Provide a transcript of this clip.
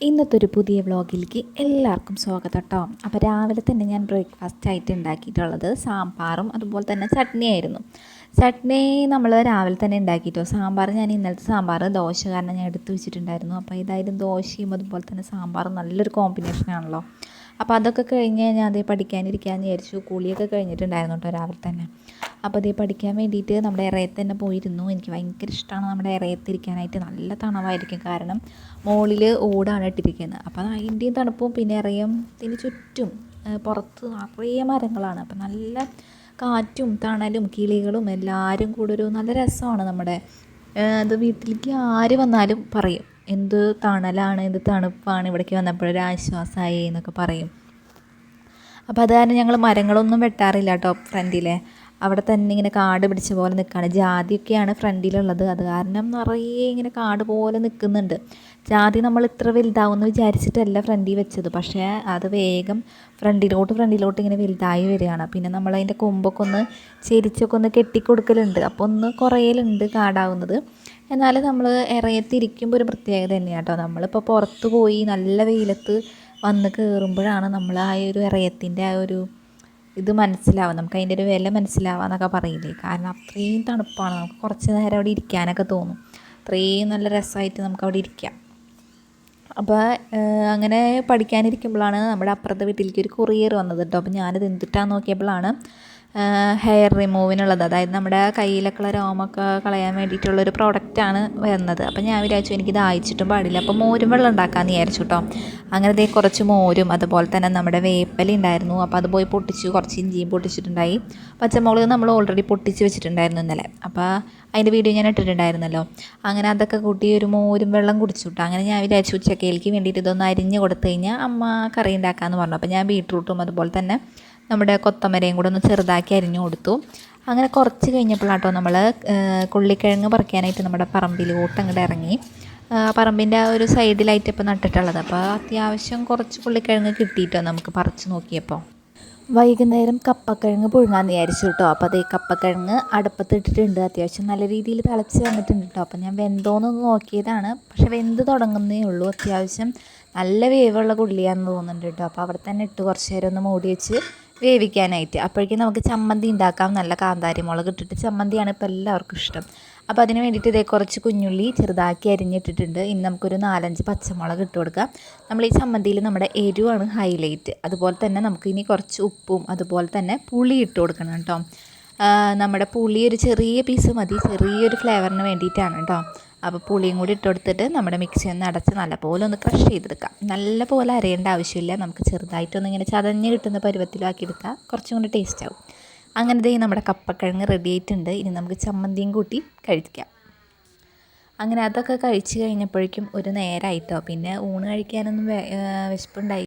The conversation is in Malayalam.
ഇന്നത്തെ ഒരു പുതിയ വ്ളോഗിലേക്ക് എല്ലാവർക്കും സ്വാഗതം കേട്ടോ. അപ്പോൾ രാവിലെ തന്നെ ഞാൻ ബ്രേക്ക്ഫാസ്റ്റ് ആയിട്ട് ഉണ്ടാക്കിയിട്ടുള്ളത് സാമ്പാറും അതുപോലെ തന്നെ ചട്നിയായിരുന്നു. ചട്നി നമ്മൾ രാവിലെ തന്നെ ഉണ്ടാക്കിയിട്ടോ. സാമ്പാർ ഞാൻ ഇന്നലത്തെ സാമ്പാർ ദോശ കാരണം ഞാൻ എടുത്ത് വെച്ചിട്ടുണ്ടായിരുന്നു. അപ്പോൾ ഇതായാലും ദോശയും അതുപോലെ തന്നെ സാമ്പാറും നല്ലൊരു കോമ്പിനേഷനാണല്ലോ. അപ്പോൾ അതൊക്കെ കഴിഞ്ഞ് ഞാൻ അതേ പഠിക്കാനിരിക്കാമെന്ന് വിചാരിച്ചു. കുളിയൊക്കെ കഴിഞ്ഞിട്ടുണ്ടായിരുന്നു കേട്ടോ രാവിലെ തന്നെ. അപ്പോൾ അതേ പഠിക്കാൻ വേണ്ടിയിട്ട് നമ്മുടെ ഇറയത്ത് തന്നെ പോയിരുന്നു. എനിക്ക് ഭയങ്കര ഇഷ്ടമാണ് നമ്മുടെ ഇറയത്തിരിക്കാനായിട്ട്. നല്ല തണവായിരിക്കും, കാരണം മുകളിൽ ഓടാണ് ഇട്ടിരിക്കുന്നത്. അപ്പോൾ അതിൻ്റെയും തണുപ്പും പിന്നെ ഇറയത്തിന് ചുറ്റും പുറത്ത് നിറയെ മരങ്ങളാണ്. അപ്പോൾ നല്ല കാറ്റും തണലും കിളികളും എല്ലാവരും കൂടെ ഒരു നല്ല രസമാണ്. നമ്മുടെ അത് വീട്ടിലേക്ക് ആര് വന്നാലും പറയും എന്ത് തണലാണ്, എന്ത് തണുപ്പാണ്, ഇവിടേക്ക് വന്നപ്പോഴൊരു ആശ്വാസമായി എന്നൊക്കെ പറയും. അപ്പോൾ അത് കാരണം ഞങ്ങൾ മരങ്ങളൊന്നും വെട്ടാറില്ല കേട്ടോ. ഫ്രണ്ടിലെ അവിടെ തന്നെ ഇങ്ങനെ കാട് പിടിച്ച പോലെ നിൽക്കുകയാണ്. ജാതിയൊക്കെയാണ് ഫ്രണ്ടിലുള്ളത്. അത് കാരണം നിറയെ ഇങ്ങനെ കാട് പോലെ നിൽക്കുന്നുണ്ട്. ജാതി നമ്മൾ ഇത്ര വലുതാവുമെന്ന് വിചാരിച്ചിട്ടല്ല ഫ്രണ്ടിൽ വെച്ചത്, പക്ഷേ അത് വേഗം ഫ്രണ്ടിലോട്ട് ഇങ്ങനെ വലുതായി വരികയാണ്. പിന്നെ നമ്മളതിൻ്റെ കൊമ്പൊക്കെ ഒന്ന് ചെരിച്ചൊക്കെ ഒന്ന് കെട്ടിക്കൊടുക്കലുണ്ട്. അപ്പോൾ ഒന്ന് കുറയലുണ്ട് കാടാവുന്നത്. എന്നാൽ നമ്മൾ ഇറയത്തിരിക്കുമ്പോൾ ഒരു പ്രത്യേകത തന്നെയാണ് കേട്ടോ. നമ്മളിപ്പോൾ പുറത്ത് പോയി നല്ല വെയിലത്ത് വന്ന് കയറുമ്പോഴാണ് നമ്മൾ ആ ഒരു ഇറയത്തിൻ്റെ ആ ഒരു ഇത് മനസ്സിലാവുക, നമുക്ക് അതിൻ്റെ ഒരു വില മനസ്സിലാവുക എന്നൊക്കെ പറയില്ലേ. കാരണം അത്രയും തണുപ്പാണ്, നമുക്ക് കുറച്ച് നേരം അവിടെ ഇരിക്കാനൊക്കെ തോന്നും. അത്രയും നല്ല രസമായിട്ട് നമുക്ക് അവിടെ ഇരിക്കാം. അപ്പോൾ അങ്ങനെ പഠിക്കാനിരിക്കുമ്പോഴാണ് നമ്മുടെ അപ്പുറത്തെ വീട്ടിലേക്ക് ഒരു കൊറിയർ വന്നത് കേട്ടോ. അപ്പോൾ ഞാനത് എന്തിട്ടാന്ന് നോക്കിയപ്പോഴാണ് ഹെയർ റിമൂവിനുള്ളത്, അതായത് നമ്മുടെ കയ്യിലൊക്കെയുള്ള രോമൊക്കെ കളയാൻ വേണ്ടിയിട്ടുള്ളൊരു പ്രോഡക്റ്റാണ് വരുന്നത്. അപ്പോൾ ഞാൻ വിചാരിച്ചു എനിക്കിത് അയച്ചിട്ടും പാടില്ല, അപ്പോൾ മോരും വെള്ളം ഉണ്ടാക്കാമെന്ന് വിചാരിച്ചു കേട്ടോ. അങ്ങനെ ദേ കുറച്ച് മോരും അതുപോലെ തന്നെ നമ്മുടെ വേപ്പല ഉണ്ടായിരുന്നു. അപ്പോൾ അത് പോയി പൊട്ടിച്ചു, കുറച്ച് ഇഞ്ചിയും പൊട്ടിച്ചിട്ടുണ്ടായി. പച്ചമുളക് നമ്മൾ ഓൾറെഡി പൊട്ടിച്ച് വെച്ചിട്ടുണ്ടായിരുന്നു ഇന്നലെ, അപ്പോൾ അതിൻ്റെ വീഡിയോ ഞാൻ ഇട്ടിട്ടുണ്ടായിരുന്നല്ലോ. അങ്ങനെ അതൊക്കെ കൂട്ടി ഒരു മോരും വെള്ളം കുടിച്ചു കേട്ടോ. അങ്ങനെ ഞാൻ വിചാരിച്ചു ഉച്ചക്കേലേക്ക് വേണ്ടിയിട്ട് ഇതൊന്ന് അരിഞ്ഞ് കൊടുത്തു കഴിഞ്ഞാൽ അമ്മ കറി ഉണ്ടാക്കാമെന്ന് പറഞ്ഞു. അപ്പോൾ ഞാൻ ബീട്രൂട്ടും അതുപോലെ തന്നെ നമ്മുടെ കൊത്തമരയും കൂടെ ഒന്ന് ചെറുതാക്കി അരിഞ്ഞു കൊടുത്തു. അങ്ങനെ കുറച്ച് കഴിഞ്ഞപ്പോഴാട്ടോ നമ്മൾ കൊള്ളിക്കിഴങ്ങ് പറിക്കാനായിട്ട് നമ്മുടെ പറമ്പിലോട്ട് അങ്ങോട്ട് ഇറങ്ങി. പറമ്പിൻ്റെ ആ ഒരു സൈഡിലായിട്ട് ഇപ്പോൾ നട്ടിട്ടുള്ളത്. അപ്പോൾ അത്യാവശ്യം കുറച്ച് കൊള്ളിക്കിഴങ്ങ് കിട്ടിയിട്ടോ നമുക്ക് പറിച്ച് നോക്കിയപ്പോൾ. വൈകുന്നേരം കപ്പക്കിഴങ്ങ് പുഴുങ്ങാമെന്ന് വിചാരിച്ചു കേട്ടോ. അപ്പോൾ അതേ കപ്പക്കിഴങ്ങ് അടുപ്പത്തിട്ടിട്ടുണ്ട്. അത്യാവശ്യം നല്ല രീതിയിൽ തിളച്ച് വന്നിട്ടുണ്ട് കേട്ടോ. അപ്പോൾ ഞാൻ വെന്തോന്നൊന്ന് നോക്കിയതാണ്, പക്ഷേ വെന്ത് തുടങ്ങുന്നേ ഉള്ളൂ. അത്യാവശ്യം നല്ല വേവുള്ള കൊള്ളിയാണെന്ന് തോന്നുന്നുണ്ട് കേട്ടോ. അപ്പോൾ അവിടെ തന്നെ ഇട്ട് കുറച്ച് നേരം ഒന്ന് മൂടി വെച്ച് വേവിക്കാനായിട്ട്. അപ്പോഴേക്കും നമുക്ക് ചമ്മന്തി ഉണ്ടാക്കാം. നല്ല കാന്താരി മുളക് ഇട്ടിട്ട് ചമ്മന്തിയാണ് ഇപ്പോൾ എല്ലാവർക്കും ഇഷ്ടം. അപ്പോൾ അതിന് വേണ്ടിയിട്ട് ഇതേ കുറച്ച് കുഞ്ഞുള്ളി ചെറുതാക്കി അരിഞ്ഞിട്ടിട്ടുണ്ട്. ഇനി നമുക്കൊരു 4-5 പച്ചമുളക് ഇട്ട് കൊടുക്കാം. നമ്മൾ ഈ ചമ്മന്തിയിൽ നമ്മുടെ എരിവാണ് ഹൈലൈറ്റ്. അതുപോലെ തന്നെ നമുക്ക് ഇനി കുറച്ച് ഉപ്പും അതുപോലെ തന്നെ പുളി ഇട്ട് കൊടുക്കണം കേട്ടോ. നമ്മുടെ പുളി ഒരു ചെറിയ പീസ് മതി, ചെറിയൊരു ഫ്ലേവറിന് വേണ്ടിയിട്ടാണ് കേട്ടോ. അപ്പോൾ പുളിയും കൂടി ഇട്ട് കൊടുത്തിട്ട് നമ്മുടെ മിക്സി ഒന്ന് അടച്ച് നല്ലപോലെ ഒന്ന് ക്രഷ് ചെയ്തെടുക്കാം. നല്ലപോലെ അരയേണ്ട ആവശ്യമില്ല, നമുക്ക് ചെറുതായിട്ടൊന്ന് ഇങ്ങനെ ചതഞ്ഞ് കിട്ടുന്ന പരുവത്തിലാക്കി എടുക്കാം, കുറച്ചും കൂടി ടേസ്റ്റ് ആവും. അങ്ങനെ നമ്മുടെ കപ്പക്കിഴങ്ങ് റെഡി ആയിട്ടുണ്ട്. ഇനി നമുക്ക് ചമ്മന്തിയും കൂട്ടി കഴിക്കാം. അങ്ങനെ അതൊക്കെ കഴിച്ച് കഴിഞ്ഞപ്പോഴേക്കും ഒരു നേരമായിട്ടോ. പിന്നെ ഊണ് കഴിക്കാനൊന്നും വിശപ്പുണ്ടായി